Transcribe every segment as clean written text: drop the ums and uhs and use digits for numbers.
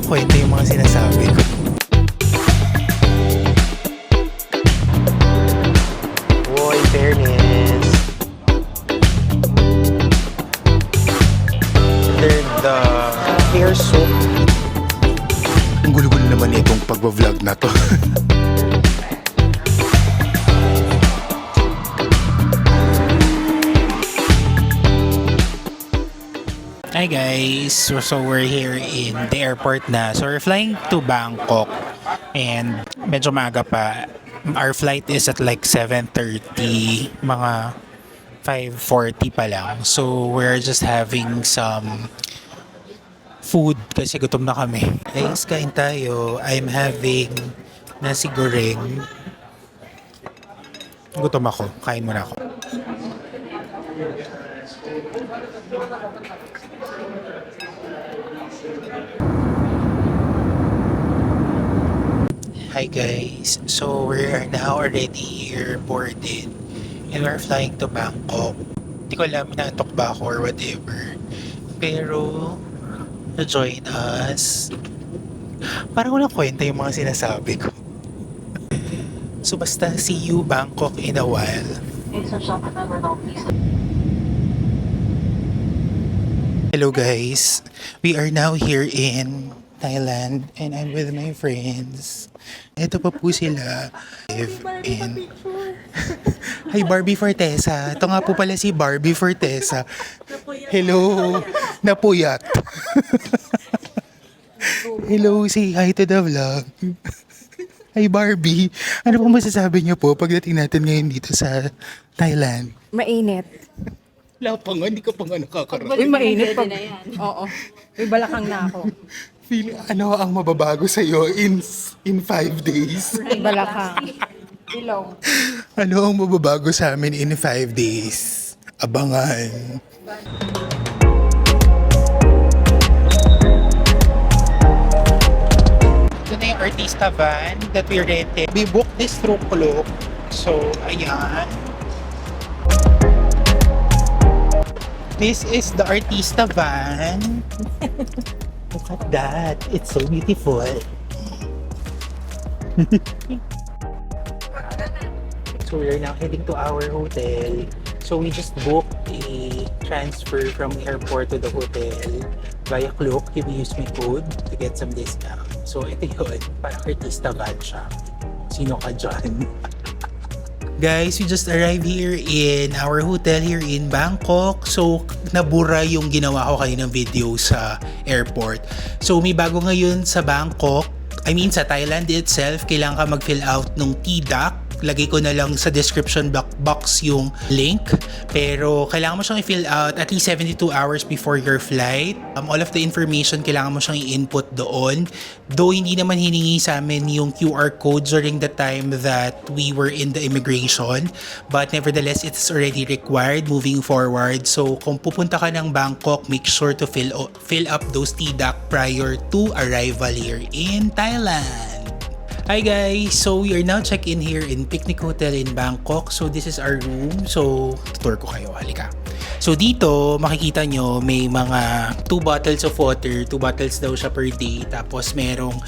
kwenta yung mga sinasabi ko. Boy, fairness. They're the hair soap. Ang gulo-gulo naman itong pagbablog na to. Hi guys, so we're here in the airport na. So we're flying to Bangkok and medyo maaga pa. Our flight is at like 7:30, mga 5:40 pa lang. So we're just having some food kasi gutom na kami. Guys, kain tayo. I'm having nasi goreng. Gutom ako. Kain muna ako. Hi guys, so we are now already here boarded and we're flying to Bangkok. Hindi ko alam, inaantok ba ako or whatever. Pero, join us. Parang walang kwenta yung mga sinasabi ko. So basta, see you Bangkok in a while. Hello guys, we are now here in Thailand and I'm with my friends. Ito pa po sila. And hi Barbie Fortesa. Ito nga po pala si Barbie Fortesa. Hello. Napuyat. Hello, say hi to the vlog. Hi Barbie. Ano pong masasabi niyo po pagdating natin ngayon dito sa Thailand? Mainit. Wala pa nga, hindi ka pa nga nakakarating. Uy, mainit pag... Oo. Uy, balakang na ako. Ano ang mababago sa'yo in 5 days? Balakang. Ilong. Ano ang mababago sa amin in 5 days? Abangan. Ito na yung artista van that we rented. We booked this through Klook. So, ayan. This is the artista van. Look at that. It's so beautiful. So we are now heading to our hotel. So we just booked a transfer from the airport to the hotel via Klook. You use my code to get some discount. So ito yun. Parang artista van siya. Sino ka dyan? Guys, we just arrived here in our hotel here in Bangkok. So, nabura yung ginawa ko kanina ng video sa airport. So, may bago ngayon sa Bangkok. I mean, sa Thailand itself, kailangan ka mag-fill out ng TDAC. Lagay ko na lang sa description box yung link. Pero, kailangan mo siyang i-fill out at least 72 hours before your flight. All of the information, kailangan mo siyang i-input doon. Though, hindi naman hiningi sa amin yung QR code during the time that we were in the immigration. But, nevertheless, it's already required moving forward. So, kung pupunta ka ng Bangkok, make sure to fill up those TDAC prior to arrival here in Thailand. Hi guys! So we are now check-in here in Picnic Hotel in Bangkok. So this is our room. So tutur ko kayo. Halika. So dito makikita nyo may mga 2 bottles of water. 2 bottles daw siya per day. Tapos merong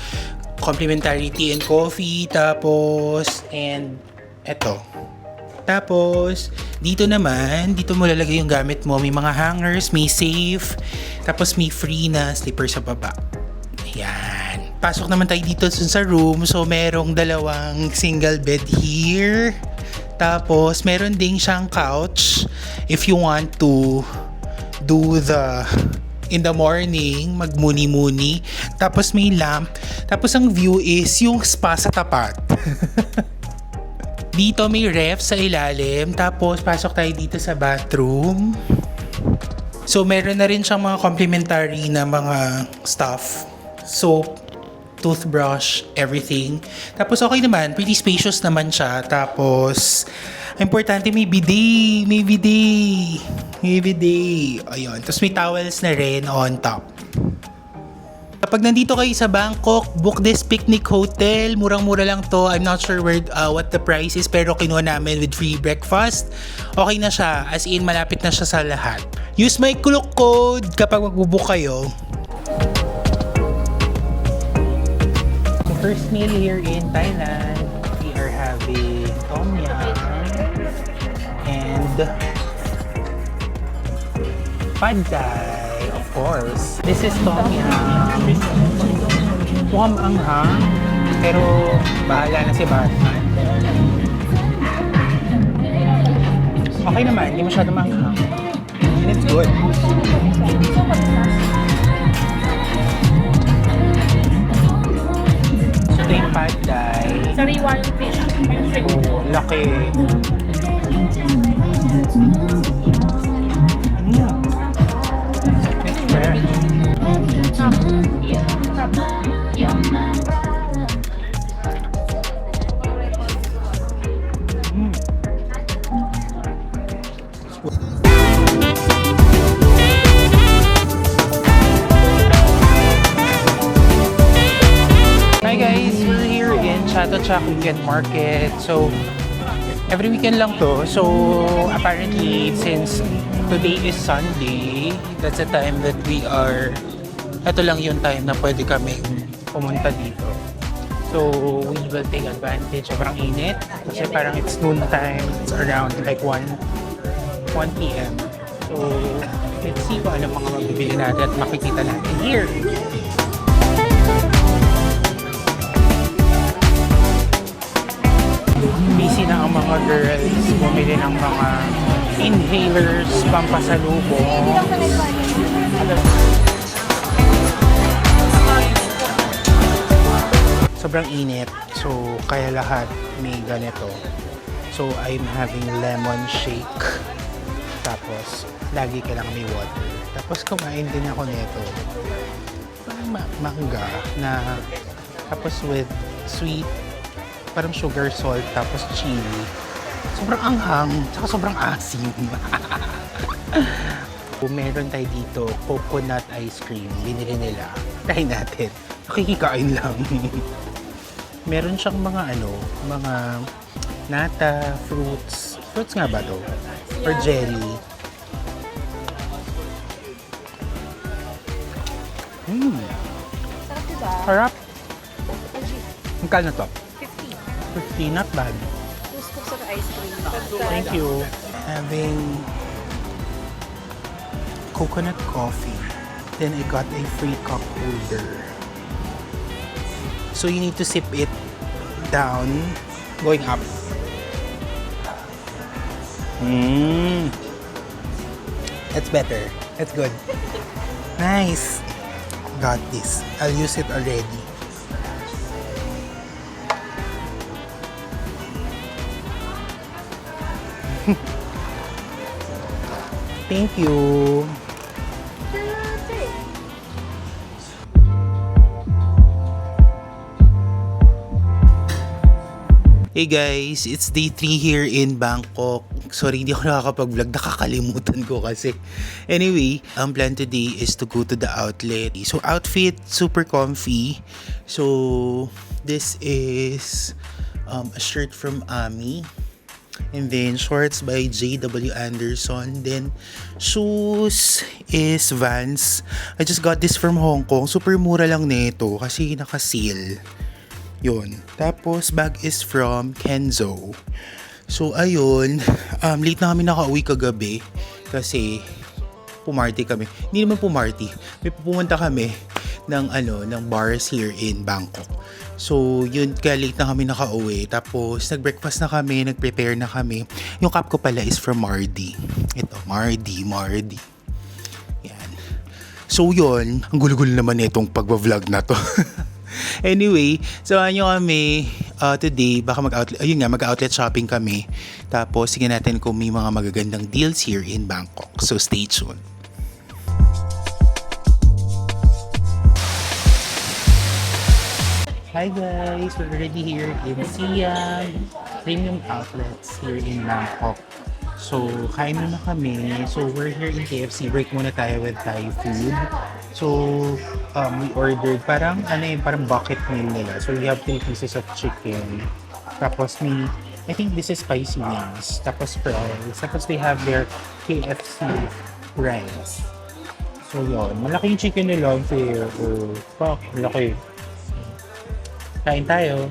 complimentary tea and coffee. Tapos eto. Tapos dito naman, dito mo lalagay yung gamit mo. May mga hangers, may safe. Tapos may free na slipper sa baba. Ayan. Pasok naman tayo dito sa room. So, merong 2 single bed here. Tapos, meron ding siyang couch. If you want to do in the morning, magmuni-muni. Tapos, may lamp. Tapos, ang view is yung spa sa tapat. Dito, may ref sa ilalim. Tapos, pasok tayo dito sa bathroom. So, meron na rin siyang mga complimentary na mga stuff. Soap, toothbrush, everything. Tapos okay naman, pretty spacious naman siya. Tapos, importante may bidet. May bidet. May bidet. Ayun. Tapos may towels na rin on top. Kapag nandito kayo sa Bangkok, book this Picnic Hotel. Murang-mura lang to. I'm not sure what the price is, pero kinuha namin with free breakfast. Okay na siya. As in, malapit na siya sa lahat. Use my Klook code kapag magbubook kayo. first meal here in Thailand. We are having tom yum and pad thai, of course. This is tom yum. Mukhang anghang, pero bahala na si Batman. Okay naman, hindi masyado manghang. And it's good. So ito yung pad thai. Sariwang fish. Oh, laki. It's fresh. Hi guys, we're here in Chatuchak Weekend Market. So, every weekend lang to. So, apparently, since today is Sunday, that's the time that we are, ito lang yung time na pwede kami pumunta dito. So, we will take advantage. Sobrang init. Kasi parang it's noon time. It's around like 1 p.m. So, let's see kung ano mga mabibili natin at makikita natin here. Busy na ang mga girls bumili ng mga inhalers, pampasalubong. Sobrang init, so kaya lahat may ganito. So I'm having lemon shake. Tapos lagi kailangan may water. Tapos kumain din ako nito. Parang mangga na tapos with sweet parang sugar, salt, tapos chili. Sobrang anghang, tsaka sobrang asim. Meron tayo dito, coconut ice cream. Binili nila. Try natin. Nakikikain lang. Meron siyang mga mga nata, fruits. Fruits nga ba to? Or jelly. Sarap diba? Harap. Magkano to? 50. 50, not bad. 2 scoops of ice cream. Thank you. Having coconut coffee. Then I got a free cup holder. So you need to sip it down, going up. That's better. That's good. Nice. Got this. I'll use it already. Thank you. Hey guys, it's day 3 here in Bangkok. Sorry, hindi ako nakakapag-vlog. Nakakalimutan ko kasi. Anyway, ang plan today is to go to the outlet. So, outfit, super comfy. So, this is a shirt from Ami. And then, shorts by J.W. Anderson. Then, shoes is Vans. I just got this from Hong Kong. Super mura lang nito kasi naka-sale. Yun. Tapos, bag is from Kenzo. So, ayun. Late na kami nakauwi kagabi. Kasi, pumarty kami. Hindi naman pumarty. May pupunta kami ng bars here in Bangkok. So, yun. Kaya late na kami nakauwi. Tapos, nag-breakfast na kami. Nag-prepare na kami. Yung cup ko pala is from Mardi. Ito, Mardi. Yan. So, yun. Ang gulo-gulo naman itong pag-vlog na to. Anyway, samahan nyo kami today, baka mag-outlet shopping kami. Tapos, sige natin kung may mga magagandang deals here in Bangkok. So, stay tuned. Hi guys! We're already here in Siam Premium Outlets here in Bangkok. So, kain muna kami. So, we're here in KFC. Break muna tayo with Thai food. So, we ordered parang bucket meal nila. So, we have 2 pieces of chicken. Tapos I think this is spicy wings. Tapos fries. Tapos they have their KFC rice. So, yun. Malaki yung chicken nila. Fair. Malaki. Kain tayo.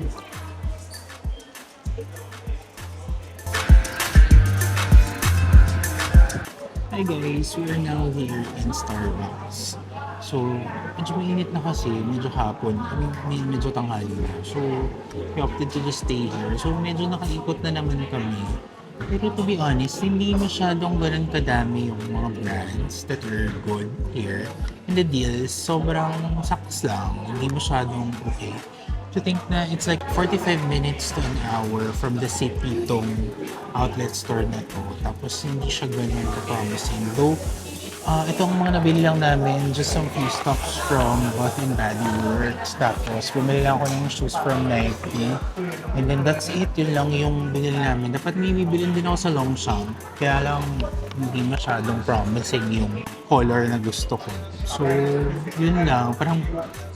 Hi guys, we are now here in Starbucks. So, medyo mainit na kasi, medyo hapon, medyo tanghali na. So, we opted to just stay here. So, medyo nakaikot na naman kami. Pero to be honest, hindi masyadong ganun kadami yung mga brands that are good here. And the deals, sobrang saks lang. Hindi masyadong okay. To think na it's like 45 minutes to an hour from the city tong outlet store na to. Tapos hindi siya ganun ka-promising. Though, itong mga nabili lang namin, just some few stuffs from Bath and Body Works. Tapos, bumili lang ako ng shoes from Nike. And then that's it. Yun lang yung binili namin. Dapat may bibilin din ako sa Longchamp. Kaya lang, hindi masyadong promising yung color na gusto ko. So, yun lang. Parang,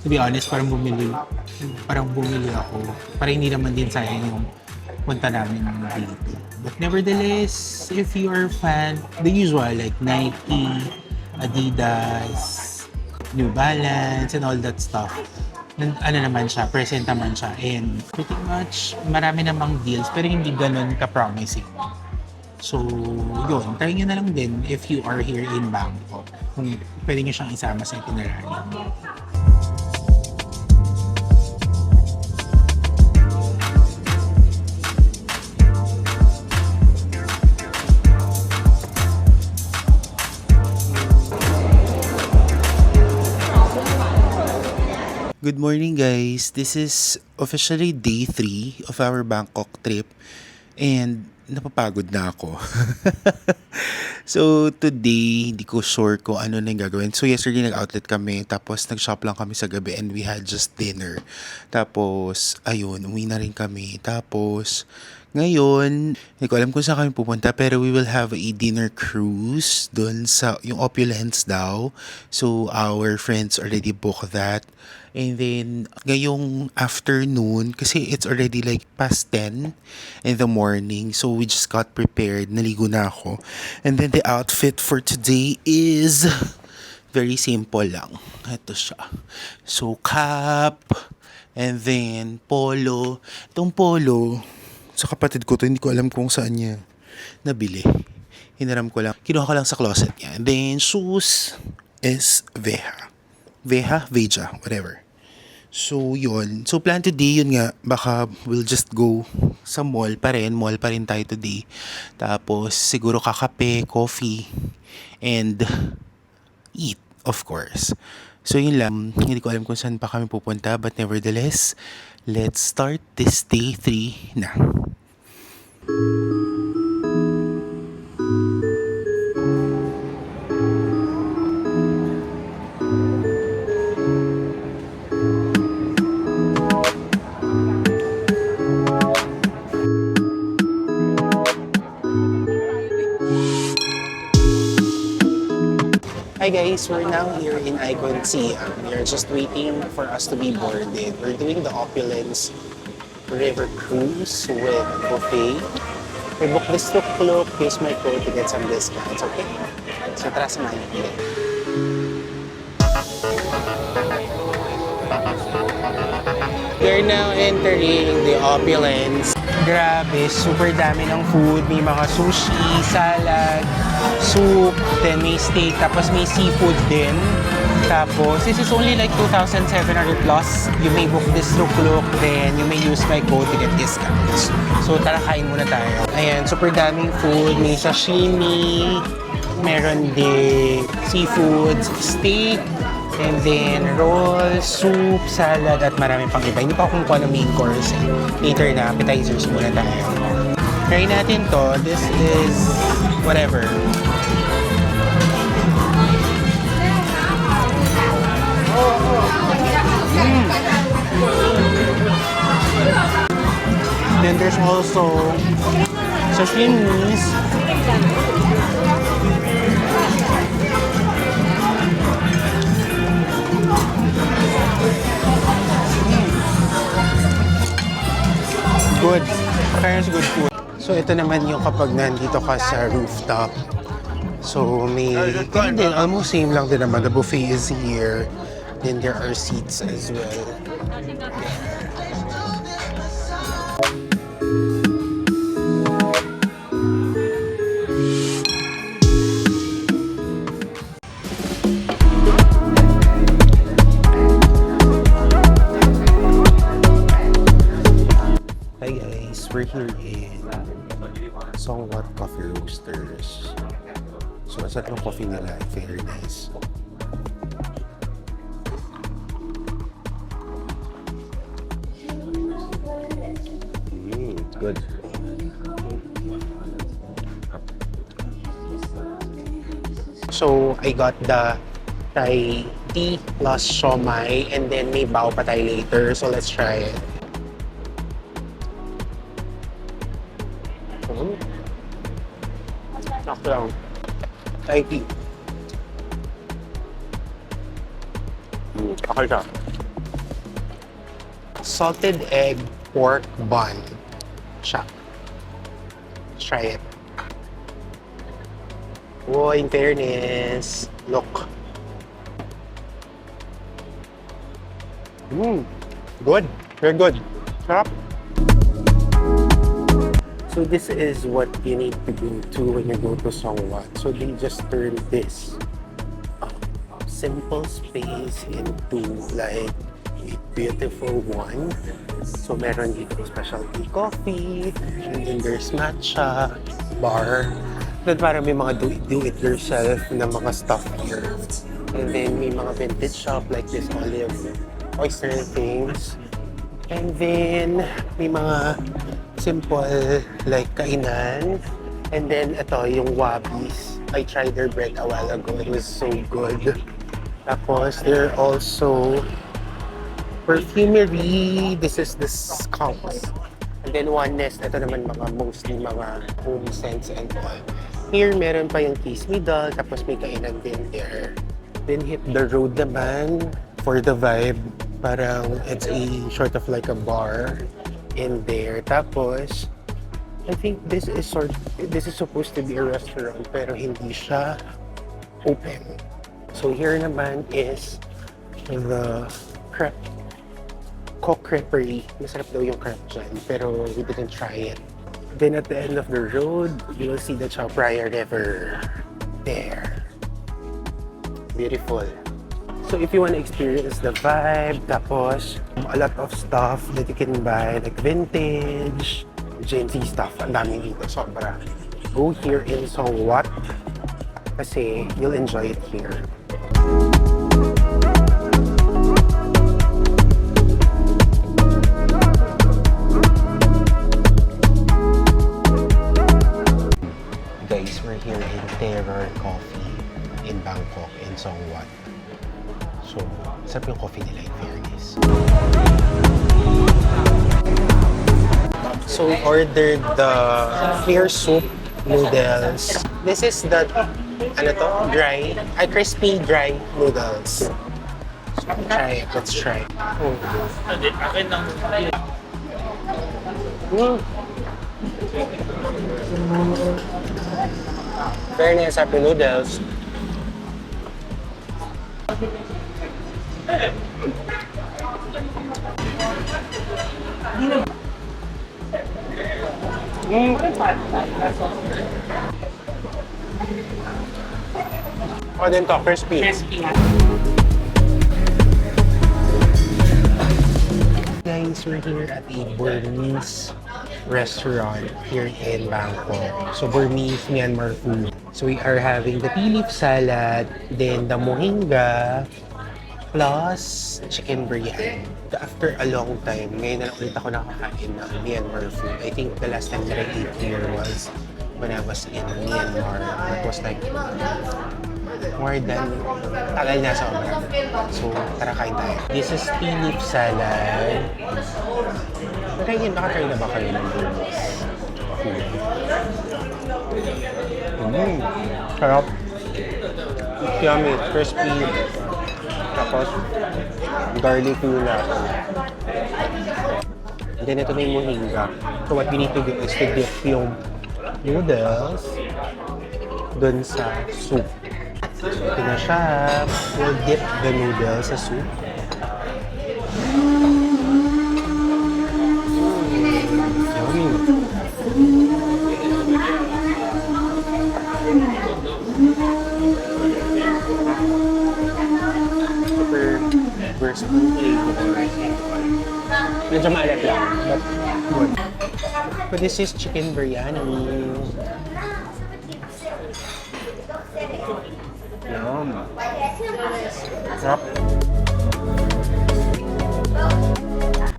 to be honest, parang bumili ako. Parang hindi naman din sayang yung punta namin dito. But nevertheless, if you are a fan, the usual like Nike, Adidas, New Balance, and all that stuff, ano naman siya, present naman siya. And pretty much, marami namang deals, pero hindi ganun ka-promising. So, yun. Try nyo na lang din if you are here in Bangkok. Kung pwede nyo siyang isama sa itinerary. Good morning guys. This is officially day 3 of our Bangkok trip and napapagod na ako. So today, hindi ko sure kung ano na yung gagawin. So yesterday nag-outlet kami, tapos nag-shop lang kami sa gabi and we had just dinner. Tapos ayun, umuwi na rin kami. Tapos ngayon, hindi ko alam kung saan kami pupunta pero we will have a dinner cruise dun sa yung Opulence daw. So our friends already booked that. And then, ngayong afternoon, kasi it's already like past 10 in the morning. So, we just got prepared. Naligo na ako. And then, the outfit for today is very simple lang. Ito siya. So, cap. And then, polo. Itong polo, sa kapatid ko to, hindi ko alam kung saan niya nabili. Hinaram ko lang. Kinuha ko lang sa closet niya. And then, shoes is Veja, whatever. So, yun. So, plan today, yun nga, baka we'll just go sa mall pa rin. Mall pa rin tayo today. Tapos, siguro kakape, coffee, and eat, of course. So, yun lang. Hindi ko alam kung saan pa kami pupunta. But nevertheless, let's start this day 3 na. Hi guys, we're now here in Icon Siam. We are just waiting for us to be boarded. We're doing the Opulence River Cruise with buffet. We booked this tuk-tuk. Use my code to get some discounts, okay? So tara, samahan niyo. We're now entering the Opulence. Grabe, super dami ng food. May mga sushi, salad, soup, then may steak, tapos may seafood din. Tapos, this is only like 2,700 plus. You may book this tuk-tuk, then you may use my code to get discounts. So, tara, kain muna tayo. Ayan, super daming food. May sashimi, meron din seafoods, steak, and then rolls, soup, salad, at marami pang iba. Hindi pa ako kung ano main course. Later na, appetizers muna tayo. Try natin to. This is whatever. Then there's also sashimis. Good. Parehas good food. So ito naman yung kapag nandito ka sa rooftop. So may, ganun din, almost same lang din naman. The buffet is here. Then there are seats as well. roasters. So, masarap yung coffee nila. Very nice. Good. So, I got the Thai tea plus siomai and then may bao pa tayo later. So, let's try it. Knock down. Thai tea. Okay siya. Salted egg pork bun. Siya. Let's try it. Oh, in fairness, look. Good. Very good. Sarap. So this is what you need to do too when you go to Songwat. So they just turn this simple space into like a beautiful one. So meron dito specialty coffee, and then there's matcha bar. Then parang may mga do-it-yourself na mga stuff here. And then may mga vintage shop like this olive oyster things. And then may mga simple like kainan. And then ito yung wabis. I tried their bread a while ago. It was so good. Tapos there are also perfumery. This is the skunks. And then Oneness, ito naman mostly mga home scents and all. Here, meron pa yung Kiss Me Doll, tapos may kainan din there. Then hit the road naman for the vibe. Parang it's a sort of like a bar in there. Tapos, I think this is supposed to be a restaurant pero hindi siya open. So here naman is the crepe. Creperie. Masarap daw yung crepe dyan, pero we didn't try it. Then at the end of the road, you will see the Chao Phraya River. There. Beautiful. So if you want to experience the vibe, tapos a lot of stuff that you can buy, like vintage, Gen Z stuff, ang dami dito, sobra. Go here in Songwat kasi you'll enjoy it here. Guys, we're here in Terror Coffee in Bangkok, in Songwat. So, sarap yung coffee nila in fairness. So, we ordered the clear soup noodles. This is the, dry, crispy dry noodles. So, try it. Let's try. Fairness, happy noodles. Oh, then to, crispy. Guys, we're here at a Burmese restaurant here in Bangkok. So Burmese Myanmar food. So we are having the tea leaf salad, then the mohinga, plus chicken biryani. After a long time, ngayon na lang ulit ako nakakain ng Myanmar food. I think the last time that I ate here was when I was in Myanmar. It was like more than tagal na sobra. So, tara kain tayo. This is tea leaf salad. Nakatry na ba kayo ng Burmese food? Sarap. It's yummy, it's crispy. Tapos, garlic nila. And then ito na yung mohinga. So what we need to do is to dip yung noodles dun sa soup. So ito na siya. We'll dip the noodles sa soup. Yummy. Super flavor. Medyo maalat lang, but good. So this is chicken biryani. Yum. Sarap.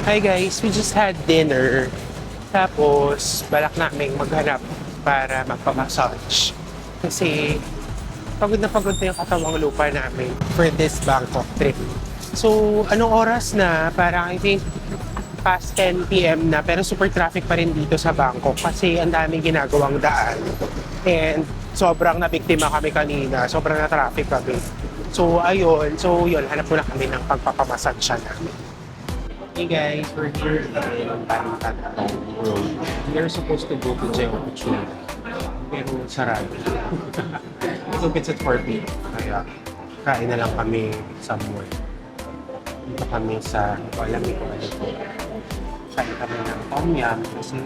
Hi guys, we just had dinner. Tapos, balak namin maghanap para magpamassage. Kasi, pagod na yung katawang lupa namin for this Bangkok trip. So, anong oras na? Parang I think past 10 p.m. na, pero super traffic pa rin dito sa Bangkok kasi ang daming ginagawang daan. And sobrang nabiktima kami kanina, sobrang na-traffic kami. So, ayun. So, yun, hanap muna kami ng pagpapamassage namin. Hey guys, we're here in Pantatong Road. We are supposed to go to Jeonju, pero sarado. It opens at 4 p.m. Kaya kain na lang kami somewhere. Dito kami sa, hindi ko alam kung ano ito. Kain kami ng tom yum kasi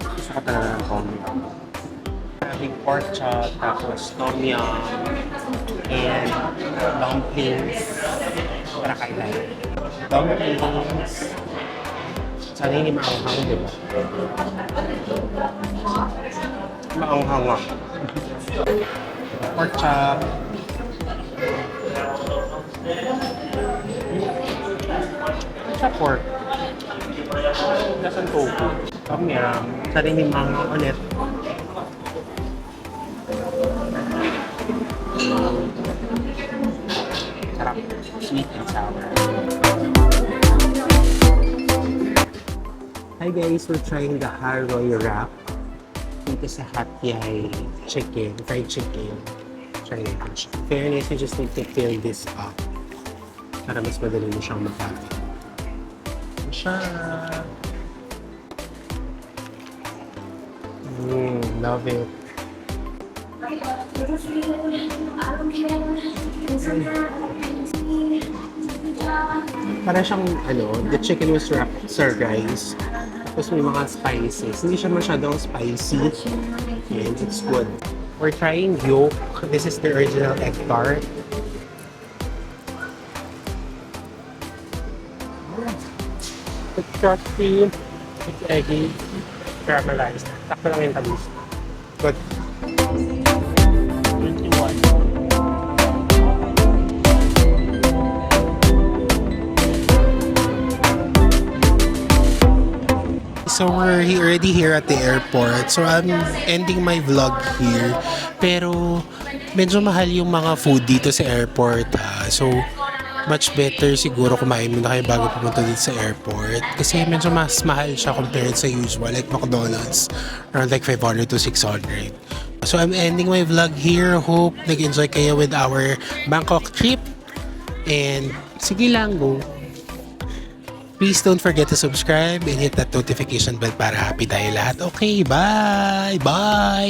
gusto ko talaga ng tom yum. Having pork chop, tapos tom yum, and dumplings. Para kain tayo. Dumplings. Sana hindi maanghang, di ba? Maanghang nga. Pork chop. Sa pork. Lasang tofu. Tom yum. Sana hindi maanghang ulit. Sarap. Sweet and sour. Hi guys, we're trying the Haroy wrap. Dito sa Hat Yai chicken, fried chicken. Try natin siya. Fairness, you just need to fill this up. Para mas madali mo siyang makakit. Ito siya. Love it. Para siyang, the chicken was wrapped sa rice. Tapos may mga spices. Hindi siya masyadong spicy. And it's good. We're trying yolk. This is the original egg tart. It's crusty. It's eggy. Caramelized. Takto lang yung tamis. Good. 21. So we're already here at the airport. So I'm ending my vlog here. Pero medyo mahal yung mga food dito sa airport. So much better siguro kumain muna kayo bago pumunta dito sa airport. Kasi medyo mas mahal siya compared sa usual. Like McDonald's, around like 500 to 600. So I'm ending my vlog here. Hope nag-enjoy kayo with our Bangkok trip. And sige lang, go. Please don't forget to subscribe and hit that notification bell para happy tayo lahat. Okay, bye! Bye!